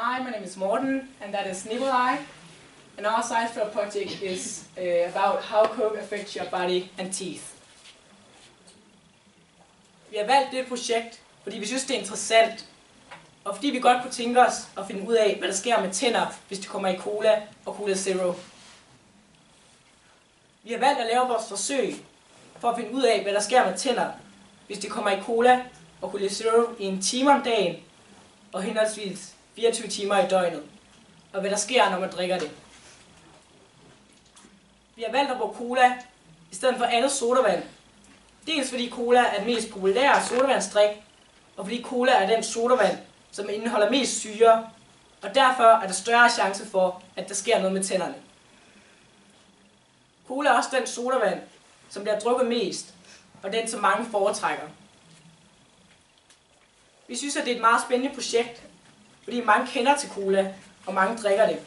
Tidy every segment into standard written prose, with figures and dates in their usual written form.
Hi, my name is Morten, and that is Nikolai. And our science fair project is about how Coke affects your body and teeth. Vi har valgt det projekt, fordi vi synes, det er interessant, og fordi vi godt kunne tænke os at finde ud af, hvad der sker med tænder, hvis de kommer i Cola og Cola Zero. Vi har valgt at lave vores forsøg for at finde ud af, hvad der sker med tænder, hvis de kommer i Cola og Cola Zero i 1 time om dagen og henholdsvis 24 timer i døgnet, og hvad der sker, når man drikker det. Vi har valgt at bruge cola i stedet for andet sodavand. Dels fordi cola er den mest populære sodavandsdrik, og fordi cola er den sodavand, som indeholder mest syre, og derfor er der større chance for, at der sker noget med tænderne. Cola er også den sodavand, som bliver drukket mest, og den, som mange foretrækker. Vi synes, at det er et meget spændende projekt, fordi mange kender til cola, og mange drikker det.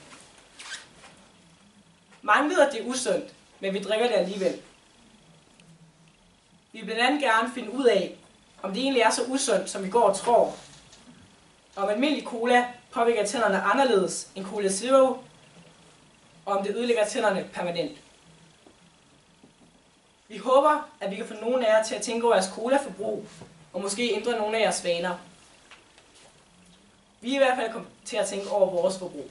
Mange ved, at det er usundt, men vi drikker det alligevel. Vi vil blandt andet gerne finde ud af, om det egentlig er så usundt, som vi går og tror. Om almindelig cola påvirker tænderne anderledes end Cola Zero, og om det ødelægger tænderne permanent. Vi håber, at vi kan få nogle af jer til at tænke over jeres colaforbrug, og måske ændre nogle af jeres vaner. Vi er i hvert fald kommet til at tænke over vores forbrug.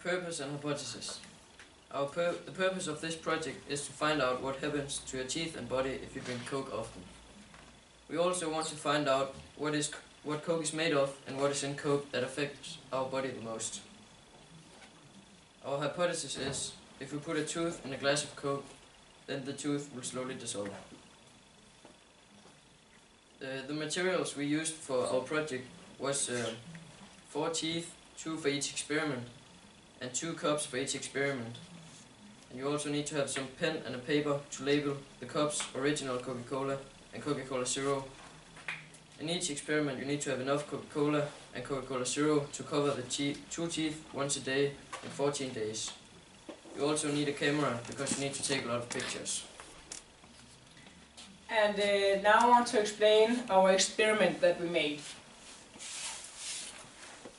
Purpose and hypothesis. The purpose of this project is to find out what happens to your teeth and body if you drink Coke often. We also want to find out what Coke is made of and what is in Coke that affects our body the most. Our hypothesis is, if we put a tooth in a glass of Coke, then the tooth will slowly dissolve. The materials we used for our project was 4 teeth, 2 for each experiment, and 2 cups for each experiment. And you also need to have some pen and a paper to label the cups original Coca-Cola and Coca-Cola Zero. In each experiment you need to have enough Coca-Cola and Coca-Cola Zero to cover the 2 teeth once a day in 14 days. You also need a camera because you need to take a lot of pictures. And now I want to explain our experiment that we made.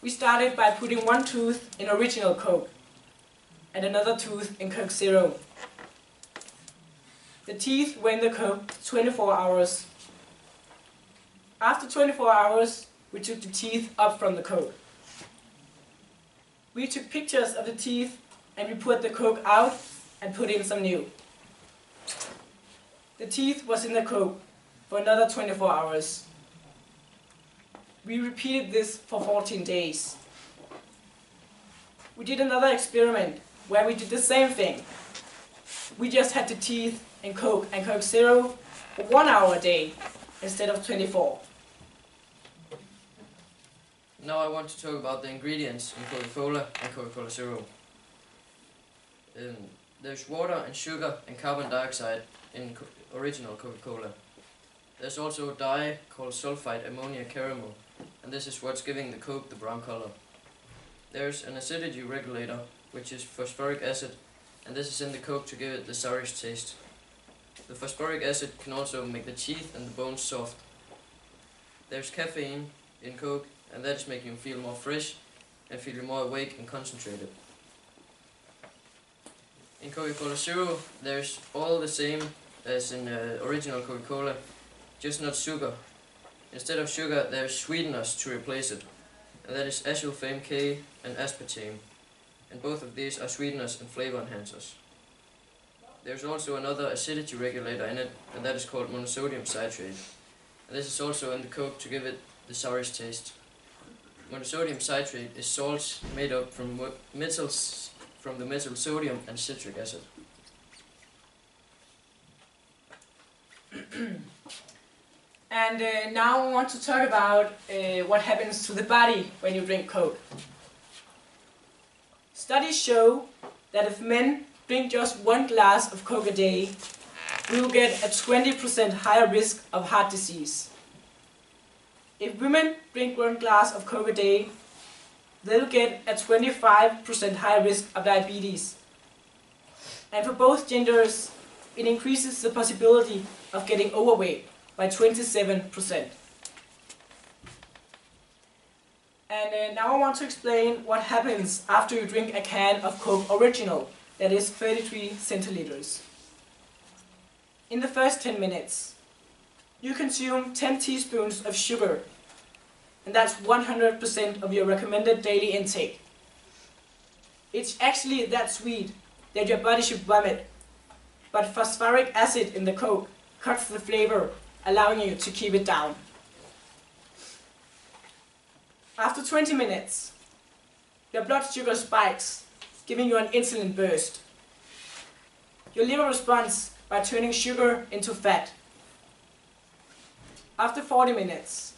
We started by putting 1 tooth in original Coke and another tooth in Coke Zero. The teeth were in the Coke 24 hours. After 24 hours, we took the teeth up from the Coke. We took pictures of the teeth and we put the Coke out and put in some new. The teeth was in the Coke for another 24 hours. We repeated this for 14 days. We did another experiment where we did the same thing. We just had the teeth in Coke and Coke Zero for 1 hour a day instead of 24. Now I want to talk about the ingredients in Coca-Cola and Coca-Cola Zero. There's water and sugar and carbon dioxide in original Coca-Cola. There's also a dye called sulfite ammonia caramel, and this is what's giving the Coke the brown color. There's an acidity regulator, which is phosphoric acid, and this is in the Coke to give it the sourish taste. The phosphoric acid can also make the teeth and the bones soft. There's caffeine in Coke, and that is making you feel more fresh and feel more awake and concentrated. In Coca-Cola Zero, there's all the same as in original Coca-Cola, just not sugar. Instead of sugar, there's sweeteners to replace it, and that is acesulfame K and aspartame, and both of these are sweeteners and flavor enhancers. There's also another acidity regulator in it, and that is called monosodium citrate, and this is also in the Coke to give it the sourish taste. Monosodium citrate is salts made up from metals from the metal sodium and citric acid. And now I want to talk about what happens to the body when you drink Coke. Studies show that if men drink just 1 glass of Coke a day, we will get a 20% higher risk of heart disease. If women drink 1 glass of Coke a day, they'll get a 25% higher risk of diabetes. And for both genders, it increases the possibility of getting overweight by 27%. And now I want to explain what happens after you drink a can of Coke Original, that is 33 centiliters. In the first 10 minutes, you consume 10 teaspoons of sugar, and that's 100% of your recommended daily intake. It's actually that sweet that your body should vomit, but phosphoric acid in the Coke cuts the flavor, allowing you to keep it down. After 20 minutes, your blood sugar spikes, giving you an insulin burst. Your liver responds by turning sugar into fat. After 40 minutes,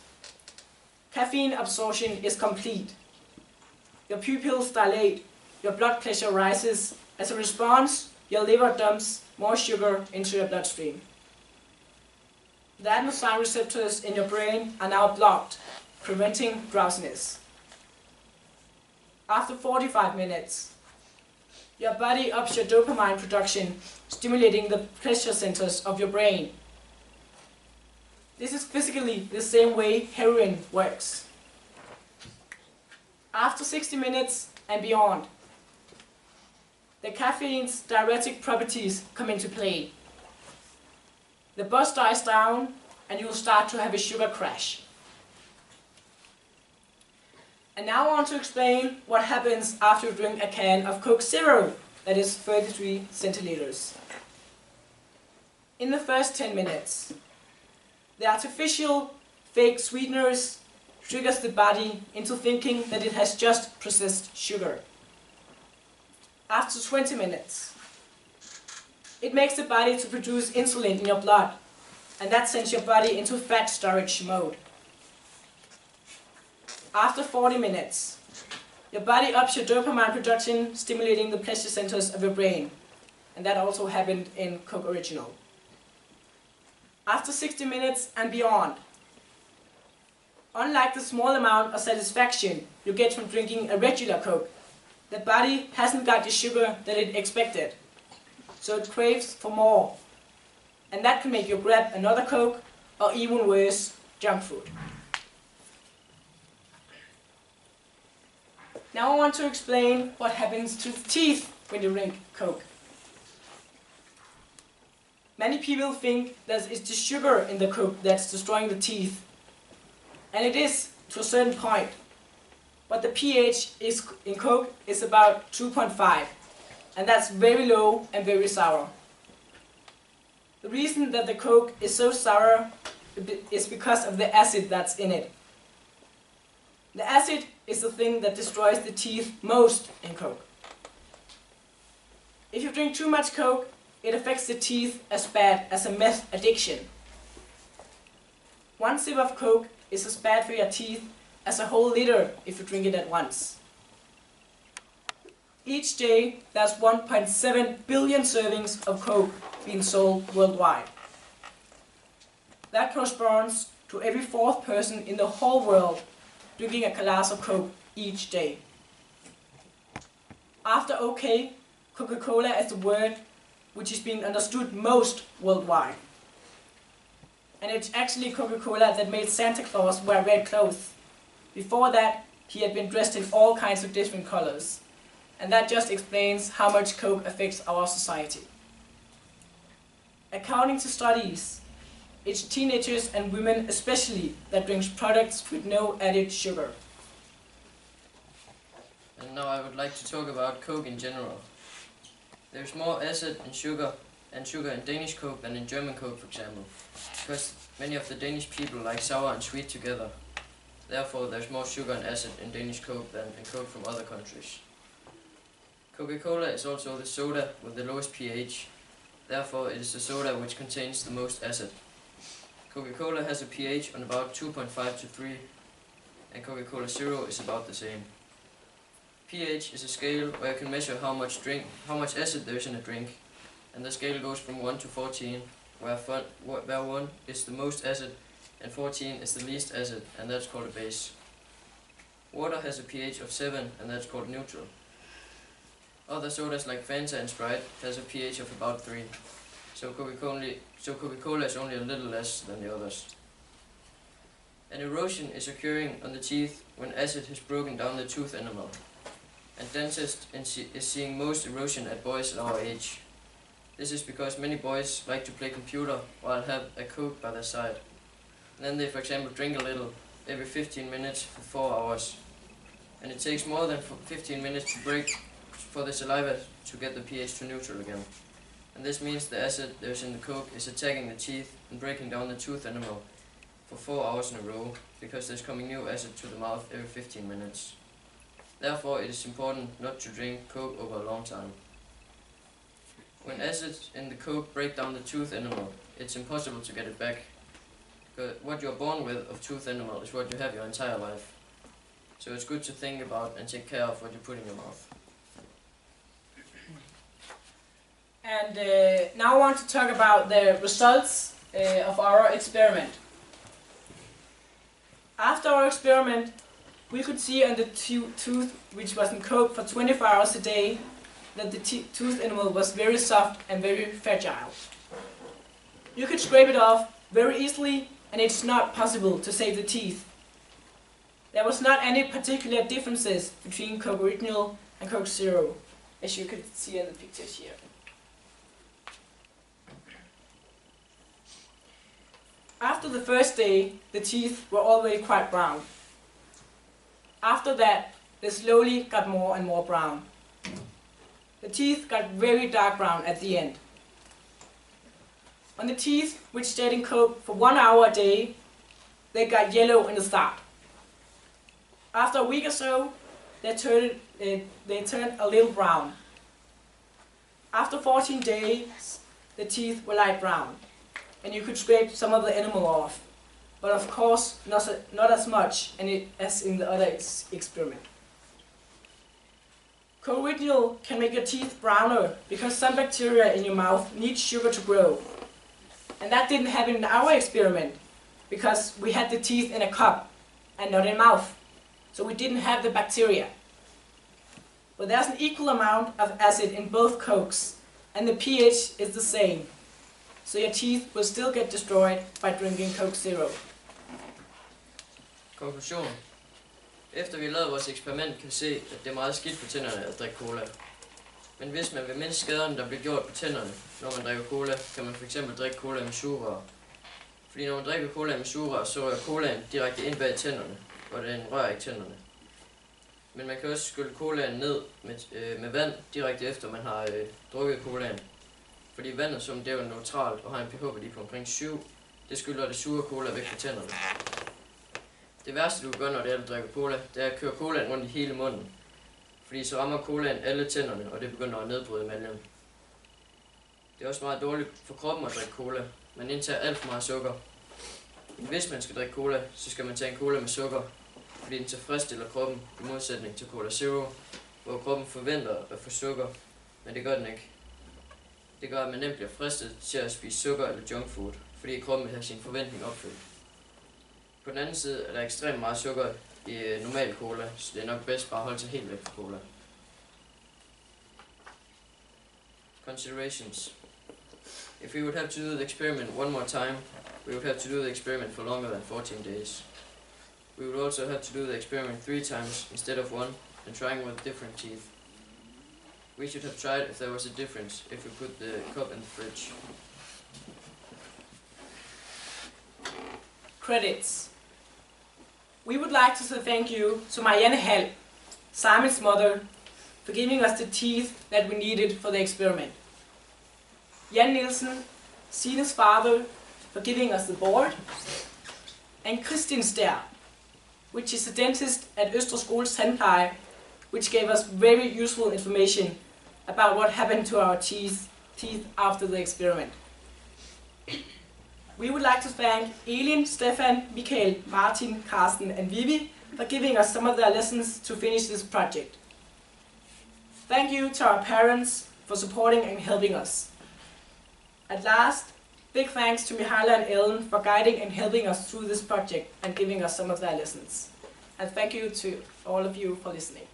caffeine absorption is complete. Your pupils dilate, your blood pressure rises. As a response, your liver dumps more sugar into your bloodstream. The adenosine receptors in your brain are now blocked, preventing drowsiness. After 45 minutes, your body ups your dopamine production, stimulating the pleasure centers of your brain. This is physically the same way heroin works. After 60 minutes and beyond, the caffeine's diuretic properties come into play. The buzz dies down and you'll start to have a sugar crash. And now I want to explain what happens after you drink a can of Coke Zero, that is 33 centiliters. In the first 10 minutes, the artificial fake sweeteners triggers the body into thinking that it has just processed sugar. After 20 minutes, it makes the body to produce insulin in your blood, and that sends your body into fat storage mode. After 40 minutes, your body ups your dopamine production, stimulating the pleasure centers of your brain, and that also happened in Coke Original. After 60 minutes and beyond, unlike the small amount of satisfaction you get from drinking a regular Coke, the body hasn't got the sugar that it expected, so it craves for more, and that can make you grab another Coke or even worse, junk food. Now I want to explain what happens to the teeth when you drink Coke. Many people think that it's the sugar in the Coke that's destroying the teeth. And it is, to a certain point. But the pH in Coke is about 2.5. And that's very low and very sour. The reason that the Coke is so sour is because of the acid that's in it. The acid is the thing that destroys the teeth most in Coke. If you drink too much Coke, it affects the teeth as bad as a meth addiction. One sip of Coke is as bad for your teeth as a whole liter if you drink it at once. Each day, there's 1.7 billion servings of Coke being sold worldwide. That corresponds to every fourth person in the whole world drinking a glass of Coke each day. After OK, Coca-Cola is the word which is being understood most worldwide. And it's actually Coca-Cola that made Santa Claus wear red clothes. Before that, he had been dressed in all kinds of different colors. And that just explains how much Coke affects our society. According to studies, it's teenagers and women especially that drink products with no added sugar. And now I would like to talk about Coke in general. There's more acid in sugar in Danish Coke than in German Coke, for example, because many of the Danish people like sour and sweet together. Therefore, there's more sugar and acid in Danish Coke than in Coke from other countries. Coca-Cola is also the soda with the lowest pH. Therefore, it is the soda which contains the most acid. Coca-Cola has a pH on about 2.5 to 3, and Coca-Cola Zero is about the same. pH is a scale where you can measure how much acid there is in a drink, and the scale goes from 1 to 14, where 1 is the most acid and 14 is the least acid, and that's called a base. Water has a pH of 7, and that's called neutral. Other sodas like Fanta and Sprite has a pH of about 3, so Coca-Cola is only a little less than the others. An erosion is occurring on the teeth when acid has broken down the tooth enamel, and dentists is seeing most erosion at boys at our age. This is because many boys like to play computer while have a Coke by their side. And then they, for example, drink a little every 15 minutes for 4 hours. And it takes more than 15 minutes to break for the saliva to get the pH to neutral again. And this means the acid there's in the Coke is attacking the teeth and breaking down the tooth enamel for 4 hours in a row, because there's coming new acid to the mouth every 15 minutes. Therefore, it is important not to drink Coke over a long time. When acids in the Coke break down the tooth enamel, it's impossible to get it back. Because what you're born with of tooth enamel is what you have your entire life. So it's good to think about and take care of what you put in your mouth. And now I want to talk about the results of our experiment. After our experiment, we could see on the tooth, which was in Coke for 24 hours a day, that the tooth enamel was very soft and very fragile. You could scrape it off very easily, and it's not possible to save the teeth. There was not any particular differences between Coke Original and Coke Zero, as you could see in the pictures here. After the first day, the teeth were already quite brown. After that, they slowly got more and more brown. The teeth got very dark brown at the end. On the teeth, which stayed in Coke for 1 hour a day, they got yellow in the start. After a week or so, they turned a little brown. After 14 days, the teeth were light brown, and you could scrape some of the enamel off, but of course not as much as in the other experiment. Coke Original can make your teeth browner because some bacteria in your mouth need sugar to grow. And that didn't happen in our experiment because we had the teeth in a cup and not in mouth. So we didn't have the bacteria. But there's an equal amount of acid in both Cokes, and the pH is the same. So your teeth will still get destroyed by drinking Coke Zero. Konklusion. Efter vi lavede vores eksperiment, kan vi se, at det er meget skidt for tænderne at drikke cola. Men hvis man vil mindske skaderne, der bliver gjort på tænderne, når man drikker cola, kan man fx drikke cola med sugerør. Fordi når man drikker cola med sugerør, så rører colaen direkte ind bag tænderne, og den rører ikke tænderne. Men man kan også skylle colaen ned med vand direkte efter man har drukket colaen. Fordi vandet, som det er jo neutralt og har en pH-værdi på omkring 7, det skylder det sure cola væk fra tænderne. Det værste du kan gøre, når det er, at du drikker cola, det er at køre colaen rundt i hele munden. Fordi så rammer colaen alle tænderne, og det begynder at nedbryde emaljen. Det er også meget dårligt for kroppen at drikke cola. Man indtager alt for meget sukker. Hvis man skal drikke cola, så skal man tage en cola med sukker, fordi den tilfredsstiller kroppen i modsætning til Cola Zero, hvor kroppen forventer at få sukker, men det gør den ikke. Det gør, at man nemt bliver fristet til at spise sukker eller junkfood, fordi kroppen vil have sin forventning opfyldt. På den anden side er der ekstremt meget sukker i normal cola, så det er nok bedst bare at holde sig helt væk fra cola. Considerations. If we would have to do the experiment one more time, we would have to do the experiment for longer than 14 days. We would also have to do the experiment 3 times instead of 1, and trying with different teeth. We should have tried if there was a difference if we put the cup in the fridge. Credits. We would like to say thank you to Marianne Hall, Simon's mother, for giving us the teeth that we needed for the experiment. Jan Nielsen, Sines father, for giving us the board. And Kristin Stær, which is a dentist at Østre Skoles Tandpleje, which gave us very useful information about what happened to our teeth after the experiment. We would like to thank Elin, Stefan, Michael, Martin, Carsten and Vivi for giving us some of their lessons to finish this project. Thank you to our parents for supporting and helping us. At last, big thanks to Mihaela and Ellen for guiding and helping us through this project and giving us some of their lessons. And thank you to all of you for listening.